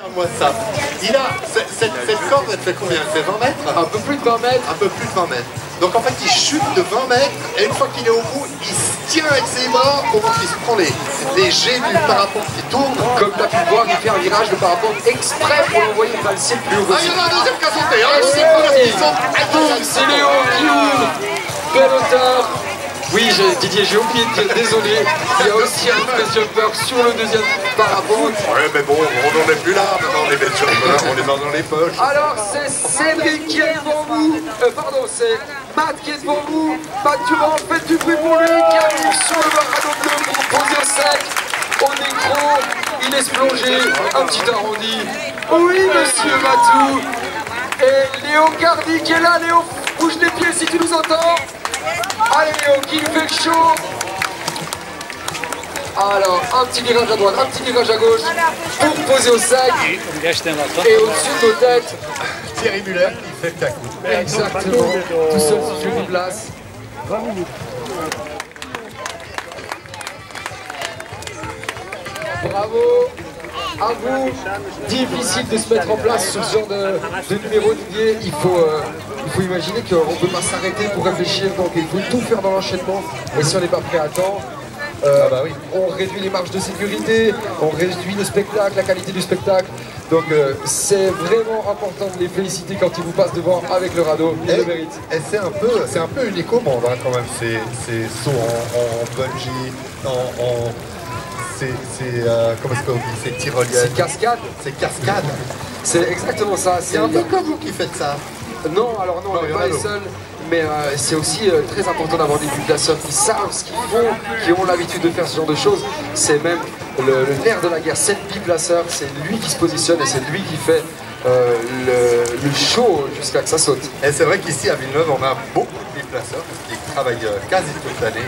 regarde-moi ça. Il a, cette corde, elle fait combien? Elle fait 20 mètres? Un peu plus de 20 mètres. Un peu plus de 20 mètres. Donc en fait, il chute de 20 mètres, et une fois qu'il est au bout, il se tient avec ses bras pour qu'il se prend les jets du parapente qui tournent. Comme tu as pu le voir, il fait un virage de parapente exprès pour envoyer le ciel plus haut Ah, il y en a un deuxième qui a sauté, hein. C'est Léo qui ouvre. Belle hauteur. Oui, Didier, j'ai oublié de dire, désolé, il y a aussi un best jumper sur le deuxième parapente. Ouais, mais bon, on n'en est plus là, maintenant les best jumpers, on les a dans les poches. Alors, c'est Cédric qui est devant vous, pardon, c'est Matt qui est devant vous. Matt Durand, faites du bruit pour lui, qui arrive sur le radeau bleu pour poser au sec. Au micro, il laisse plonger, un petit arrondi. Oui, monsieur Matou. Et Léo Cardi qui est là. Léo, bouge les pieds si tu nous entends. Allez Léo, qui fait le show. Alors, un petit virage à droite, un petit virage à gauche pour poser au sec. Et au-dessus de nos têtes, Thierry Muller qui fait le cacou. exactement, tout seul sur une place. Bravo à vous. Difficile de se mettre en place sur ce genre de numéro Didier. Il faut imaginer qu'on ne peut pas s'arrêter pour réfléchir, donc il faut tout faire dans l'enchaînement. Et si on n'est pas prêt à temps, oui, on réduit les marges de sécurité, on réduit le spectacle, la qualité du spectacle. Donc c'est vraiment important de les féliciter quand ils vous passent devant avec le radeau, ils le méritent. Et c'est un peu une écomonde hein, quand même, ces sauts en bungee, comment est-ce qu'on dit, c'est tyrolienne. C'est cascade. C'est cascade. C'est exactement ça. C'est un peu comme vous qui faites ça. Non, alors non, on n'est pas les seuls. Mais c'est aussi très important d'avoir des biplasseurs qui savent ce qu'ils font, qui ont l'habitude de faire ce genre de choses. C'est même le nerf de la guerre, c'est le biplaceur, c'est lui qui se positionne et c'est lui qui fait le show jusqu'à que ça saute. Et c'est vrai qu'ici à Villeneuve, on a beaucoup de biplaceurs qui travaillent quasi toute l'année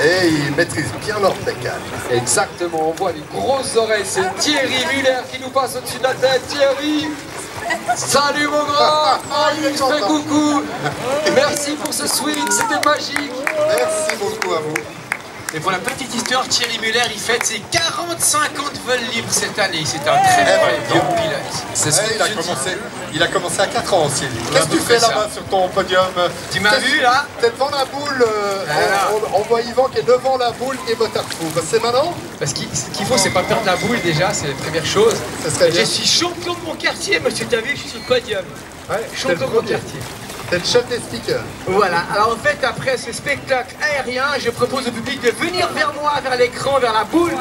et ils maîtrisent bien leur pécale. Exactement, on voit les grosses oreilles, c'est Thierry Muller qui nous passe au-dessus de la tête. Thierry! Salut mon grand! Il fait coucou! Merci pour ce swing, c'était magique! Merci beaucoup à vous. Et pour la petite histoire, Thierry Muller, il fête ses 45 ans de vol libre cette année. C'est un très vieux pilote. C'est ce il a commencé à 4 ans aussi. Qu'est-ce que tu fais là-bas sur ton podium? Tu m'as vu là? T'es devant la boule, on voit Yvan qui est devant la boule et Motarfou. C'est maintenant? Parce qu'il faut, c'est pas perdre la boule déjà, c'est la première chose. Ça serait bien. Je suis champion de mon quartier, monsieur, t'as vu, je suis sur le podium. Ouais, champion de mon quartier. T'es le chef des speakers. Voilà, alors en fait, après ce spectacle aérien, je propose au public de venir vers moi, vers l'écran, vers la boule.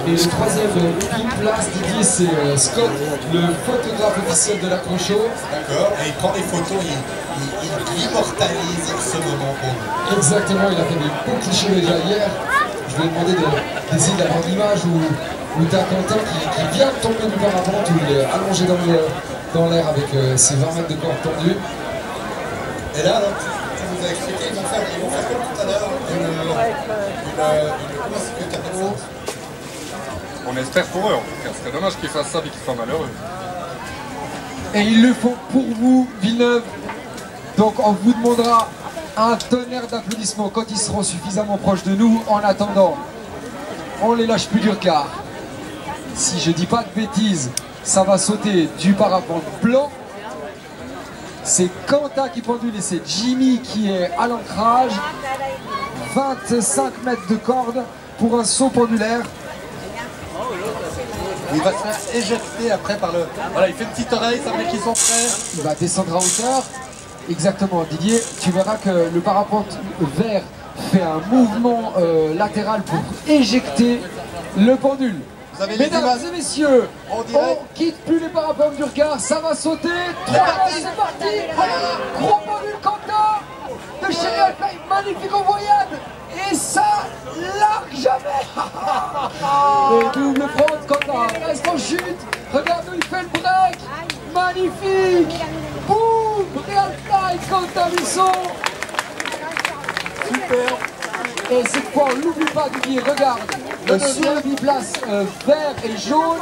Et le troisième pile place, Didier, c'est Scott, le photographe officiel de l'accrocho. D'accord, et il prend des photos, il immortalise ce moment pour nous. Exactement, il a fait des beaux clichés déjà hier. Je lui ai demandé d'essayer d'avoir l'image où tu as Quentin qui vient de tomber du parapente, où il est allongé dans l'air avec ses 20 mètres de corde tendue. Et là, alors, tu nous as expliqué, ils vont faire comme tout à l'heure, comment est-ce que tu appelles ça? On espère pour eux en tout cas, ce serait dommage qu'ils fassent ça et qu'ils soient malheureux. Et ils le font pour vous, Villeneuve. Donc on vous demandera un tonnerre d'applaudissements quand ils seront suffisamment proches de nous. En attendant, on les lâche plus dur car, si je dis pas de bêtises, ça va sauter du parapente blanc. C'est Quentin qui pendule et c'est Jimmy qui est à l'ancrage. 25 mètres de corde pour un saut pendulaire. Il va se faire éjecter après par le... Voilà, il fait une petite oreille, ça veut dire qu'ils sont prêts. Il va descendre à hauteur. Exactement, Didier. Tu verras que le parapente vert fait un mouvement latéral pour éjecter le pendule. Vous avez les Mesdames images et messieurs, en direct. on quitte plus les parapentes du regard, ça va sauter. 3, c'est parti. Voilà, gros pendule Quentin de chez Alpine, magnifique en voyade. Et ça largue jamais. Et double front Quentin, reste en chute. Regarde où il fait le break. Magnifique. Boum, Real Time Quentin Luçon. Super. Et cette fois, on l'oublie pas, Didier, regarde. Sur le biplace vert et jaune,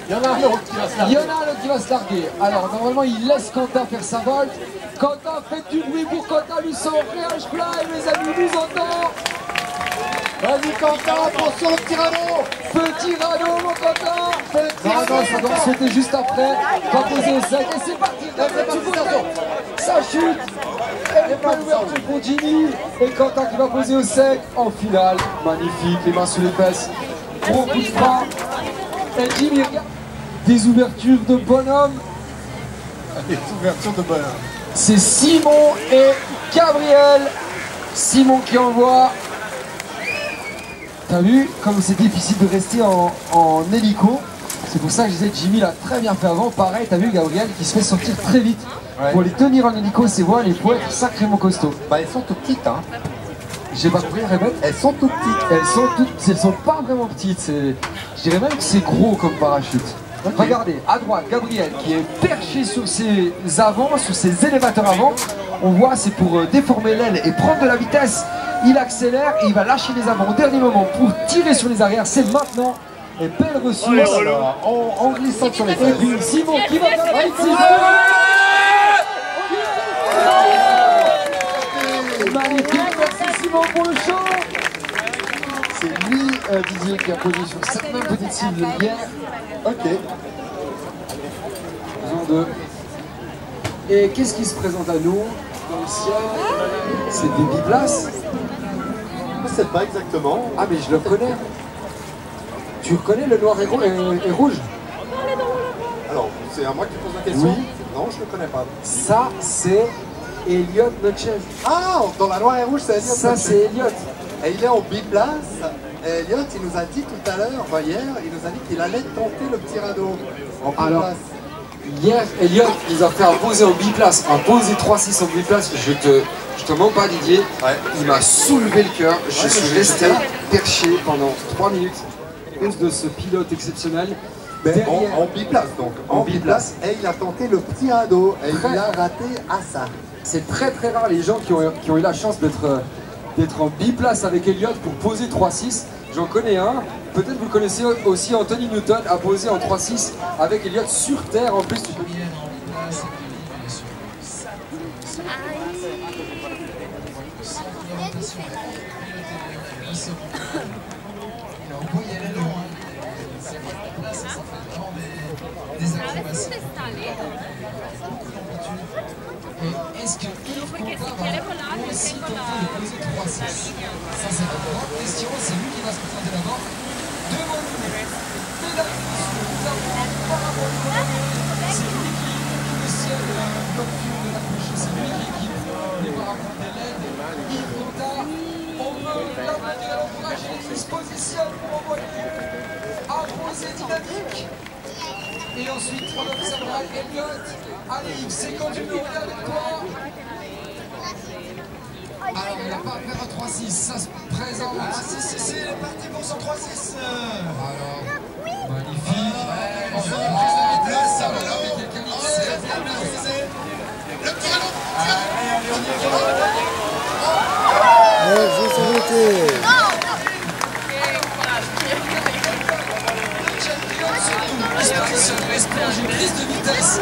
Il y en a un autre qui va se il y larguer. en a un autre qui va se larguer. Alors, normalement, il laisse Quentin faire sa volte. Quentin, faites du bruit pour Quentin Luçon. Réage Fly, mes amis, nous entend. Vas-y Quentin, attention le petit radeau. Petit radeau, mon Quentin. Non, non, ça doit sauter juste après. Va poser au sec. Et c'est parti. Ça chute. Et pas d'ouverture pour Jimmy. Et Quentin qui va poser au sec. En finale, magnifique. Les mains sous les fesses. Gros coup de frein. Et Jimmy, regarde. Des ouvertures de bonhomme. Des ouvertures de bonheur. C'est Simon et Gabriel. Simon qui envoie. T'as vu comme c'est difficile de rester en hélico. C'est pour ça que je disais Jimmy l'a très bien fait avant. Pareil, t'as vu Gabriel qui se fait sortir très vite. Ouais. Pour les tenir en hélico, ces voiles, il faut être sacrément costaud. Bah elles sont toutes petites hein. J'ai pas compris, répète. Elles sont toutes petites. Elles sont pas vraiment petites. Je dirais même que c'est gros comme parachute. Okay. Regardez, à droite, Gabriel qui est perché sur ses avants, sur ses élévateurs avant. On voit, c'est pour déformer l'aile et prendre de la vitesse. Il accélère et il va lâcher les avants au dernier moment pour tirer sur les arrières. C'est maintenant. Et belle ressource En glissant sur les Et fesses. puis Simon qui va faire la petite magnifique, merci Simon pour le show. C'est lui, Didier, qui a posé sur cette même petite cible hier. Ok. Zone 2. Et qu'est-ce qui se présente à nous dans le ciel? C'est des biplaces. Je sais pas exactement. Ah mais je le connais. Tu reconnais le noir et rouge? Alors, c'est à moi qui pose la question. Oui. Non, je ne connais pas. Ça c'est Elliot Notches. Ah, dans la noire et rouge, c'est Elliot. Ça c'est Elliot. Et il est en biplace. Et Elliot, il nous a dit tout à l'heure, enfin hier, il nous a dit qu'il allait tenter le petit radeau en biplace. Alors, hier, Elliot nous a fait un posé en biplace, un posé 3-6 en biplace. Je te mens pas, Didier. Ouais. Il m'a soulevé le cœur. Je Ouais, suis mais resté j'ai- perché pendant 3 minutes à cause de ce pilote exceptionnel. Mais Derrière, en biplace donc. En En biplace. Et il a tenté le petit radeau. Et Très- il a raté à ça. c'est très très rare les gens qui ont eu la chance d'être en biplace avec Elliot pour poser 3-6. J'en connais un. Peut-être vous le connaissez aussi, Anthony Newton a posé en 3-6 avec Elliot sur terre. En plus, tu peux... Est-ce que Yves Contard va décide de poser 3-6? Ça, c'est la grande question. C'est lui qui va se présenter d'abord. Devant nous, mesdames et messieurs, nous avons Parabole Colombé. C'est lui qui est le ciel nocturne de la couche. C'est lui qui équipe les parapluies des LED. Yves Gontard, on veut l'amener à l'encourager. Il se positionne pour envoyer un posé dynamique. Et ensuite, on observera Elliot. Allez Yves, c'est quand tu me regardes avec toi. Alors, il n'a pas à faire un 3-6, ça se présente. Ah si, il est parti pour son 3-6. Alors, magnifique. Le petit ballon. Une prise de vitesse.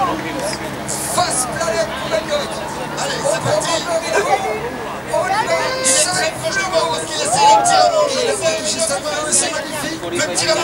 Face planète pour la cote. Allez, c'est parti. On y va. Il est très proche de moi parce qu'il essaie le petit ballon. Il a pas touché sa main, c'est magnifique. Le petit ballon.